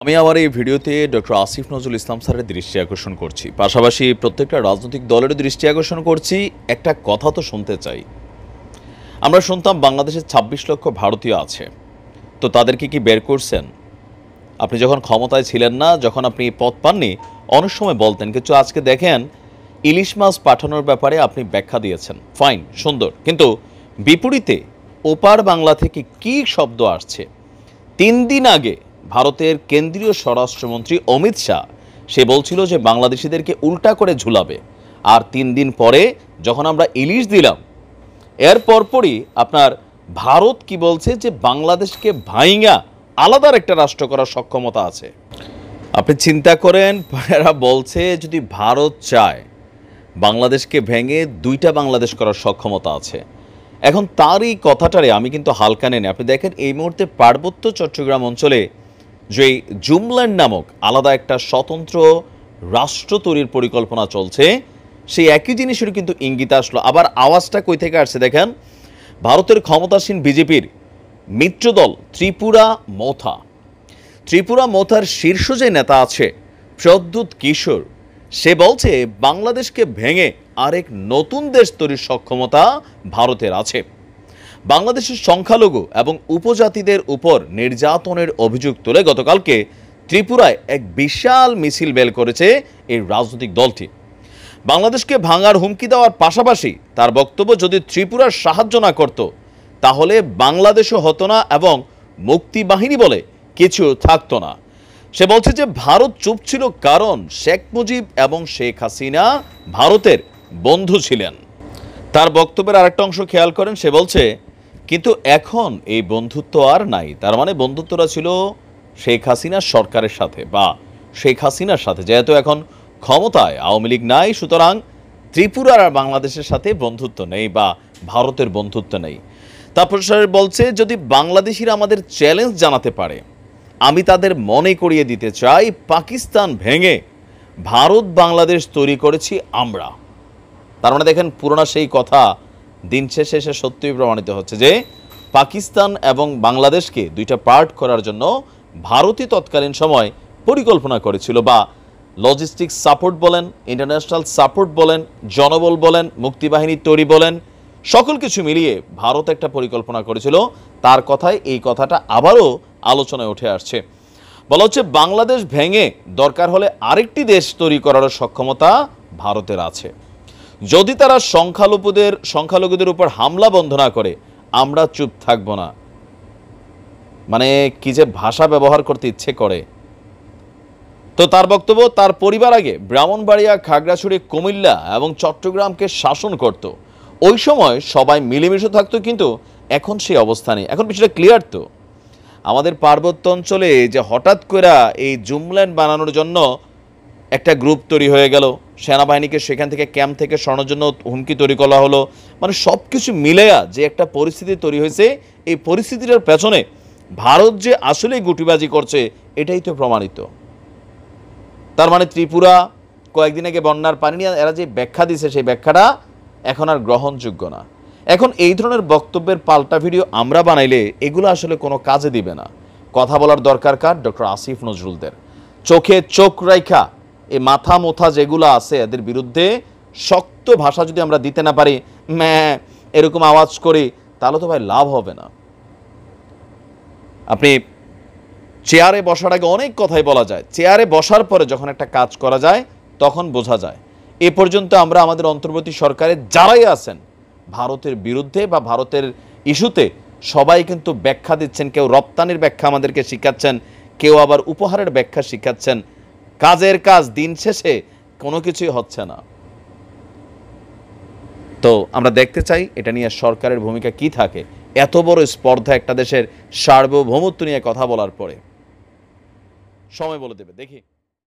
আমি আমার এই ভিডিওতে ডক্টর আসিফ নজরুল ইসলাম স্যারের দৃষ্টি আকর্ষণ করছি, পাশাপাশি প্রত্যেকটা রাজনৈতিক দলের দৃষ্টি আকর্ষণ করছি। একটা কথা তো শুনতে চাই। আমরা শুনতাম বাংলাদেশে ২৬ লক্ষ ভারতীয় আছে, তো তাদেরকে কি বের করছেন? আপনি যখন ক্ষমতায় ছিলেন না, যখন আপনি পদ পাননি, অনেক সময় বলতেন, কিন্তু আজকে দেখেন ইলিশ মাছ পাঠানোর ব্যাপারে আপনি ব্যাখ্যা দিয়েছেন, ফাইন, সুন্দর, কিন্তু বিপরীতে ওপার বাংলা থেকে কি শব্দ আসছে? ৩ দিন আগে ভারতের কেন্দ্রীয় স্বরাষ্ট্রমন্ত্রী অমিত শাহ সে বলছিল যে বাংলাদেশিদেরকে উল্টা করে ঝুলাবে, আর ৩ দিন পরে যখন আমরা ইলিশ দিলাম, এর পরপরই আপনার ভারত কি বলছে যে বাংলাদেশকে ভাইঙ্গা আলাদার একটা রাষ্ট্র করার সক্ষমতা আছে। আপনি চিন্তা করেন, এরা বলছে যদি ভারত চায় বাংলাদেশকে ভেঙে দুইটা বাংলাদেশ করার সক্ষমতা আছে। এখন তার এই কথাটারে আমি কিন্তু হালকা নেই। আপনি দেখেন এই মুহূর্তে পার্বত্য চট্টগ্রাম অঞ্চলে যে জুমল্যান্ড নামক আলাদা একটা স্বতন্ত্র রাষ্ট্র তৈরির পরিকল্পনা চলছে, সেই একই জিনিসের কিন্তু ইঙ্গিত আসলো। আবার আওয়াজটা কই থেকে আসছে দেখেন, ভারতের ক্ষমতাসীন বিজেপির মিত্রদল ত্রিপুরা মৌথার শীর্ষ যে নেতা আছে প্রদ্যুৎ কিশোর, সে বলছে বাংলাদেশকে ভেঙে আরেক নতুন দেশ তৈরির সক্ষমতা ভারতের আছে। বাংলাদেশের সংখ্যালঘু এবং উপজাতিদের উপর নির্যাতনের অভিযোগ তুলে গতকালকে ত্রিপুরায় এক বিশাল মিছিল বের করেছে এই রাজনৈতিক দলটি। বাংলাদেশকে ভাঙার হুমকি দেওয়ার পাশাপাশি তার বক্তব্য, যদি ত্রিপুরার সাহায্য না করত তাহলে বাংলাদেশও হতো না এবং মুক্তি বাহিনী বলে কিছু থাকতো না। সে বলছে যে ভারত চুপ ছিল কারণ শেখ মুজিব এবং শেখ হাসিনা ভারতের বন্ধু ছিলেন। তার বক্তব্যের আরেকটা অংশ খেয়াল করেন, সে বলছে কিন্তু এখন এই বন্ধুত্ব আর নাই। তার মানে বন্ধুত্বটা ছিল শেখ হাসিনার সরকারের সাথে বা শেখ হাসিনার সাথে, যেহেতু এখন ক্ষমতায় আওয়ামী লীগ নাই, সুতরাং ত্রিপুরার আর বাংলাদেশের সাথে বন্ধুত্ব নেই বা ভারতের বন্ধুত্ব নেই। তারপর স্যার বলছে যদি বাংলাদেশিরা আমাদের চ্যালেঞ্জ জানাতে পারে, আমি তাদের মনে করিয়ে দিতে চাই পাকিস্তান ভেঙে ভারত বাংলাদেশ তৈরি করেছি আমরা। তার মানে দেখেন পুরোনো সেই কথা দিন শেষে এসে সত্যিই প্রমাণিত হচ্ছে যে পাকিস্তান এবং বাংলাদেশকে দুইটা পার্ট করার জন্য ভারতই তৎকালীন সময় পরিকল্পনা করেছিল, বা লজিস্টিক্স সাপোর্ট বলেন, ইন্টারন্যাশনাল সাপোর্ট বলেন, জনবল বলেন, মুক্তিবাহিনী তৈরি বলেন, সকল কিছু মিলিয়ে ভারত একটা পরিকল্পনা করেছিল। তার কথায় এই কথাটা আবারও আলোচনায় উঠে আসছে। বলা হচ্ছে বাংলাদেশ ভেঙে দরকার হলে আরেকটি দেশ তৈরি করার সক্ষমতা ভারতের আছে। যদি তারা সংখ্যালঘুদের উপর হামলা বন্ধ না করে, আমরা চুপ থাকব না। মানে কি যে ভাষা ব্যবহার করতে ইচ্ছে করে। তো তার বক্তব্য, তার পরিবার আগে ব্রাহ্মণবাড়িয়া, খাগড়াছড়ি, কুমিল্লা এবং চট্টগ্রামকে শাসন করত। ওই সময় সবাই মিলেমিশে থাকতো, কিন্তু এখন সেই অবস্থা নেই। এখন বিষয়টা ক্লিয়ার তো, আমাদের পার্বত্য অঞ্চলে যে হঠাৎ করে এই জুমল্যান্ড বানানোর জন্য একটা গ্রুপ তৈরি হয়ে গেল, সেনাবাহিনীকে সেখান থেকে ক্যাম্প থেকে সরানোর জন্য হুমকি তৈরি করা হলো, মানে সব কিছু মিলেয়া যে একটা পরিস্থিতি তৈরি হয়েছে, এই পরিস্থিতিটার পেছনে ভারত যে আসলেই গুটিবাজি করছে এটাই তো প্রমাণিত। তার মানে ত্রিপুরা কয়েকদিন আগে বন্যার পানি নিয়ে এরা যে ব্যাখ্যা দিছে, সেই ব্যাখ্যাটা এখন আর গ্রহণযোগ্য না। এখন এই ধরনের বক্তব্যের পাল্টা ভিডিও আমরা বানাইলে এগুলো আসলে কোনো কাজে দিবে না। কথা বলার দরকার কার? ডক্টর আসিফ নজরুলদের। চোখে চোখ রাইখা এই মাথা মোথা যেগুলো আছে এদের বিরুদ্ধে শক্ত ভাষা যদি আমরা দিতে না পারি, এরকম আওয়াজ করি, তাহলে তো ভাই লাভ হবে না। আপনি চেয়ারে বসার আগে অনেক কথাই বলা যায়, চেয়ারে বসার পরে যখন একটা কাজ করা যায় তখন বোঝা যায়। এ পর্যন্ত আমরা আমাদের অন্তর্বর্তী সরকারে যারাই আছেন ভারতের বিরুদ্ধে বা ভারতের ইস্যুতে, সবাই কিন্তু ব্যাখ্যা দিচ্ছেন। কেউ রপ্তানির ব্যাখ্যা আমাদেরকে শিখাচ্ছেন, কেউ আবার উপহারের ব্যাখ্যা শিখাচ্ছেন। কাজের কাজ, দিন শেষে কোনো কিছুই হচ্ছে না। তো আমরা দেখতে চাই এটা নিয়ে সরকারের ভূমিকা কি থাকে। এত বড় স্পর্ধা একটা দেশের সার্বভৌমত্ব নিয়ে কথা বলার পরে সময় বলে দেবে, দেখি।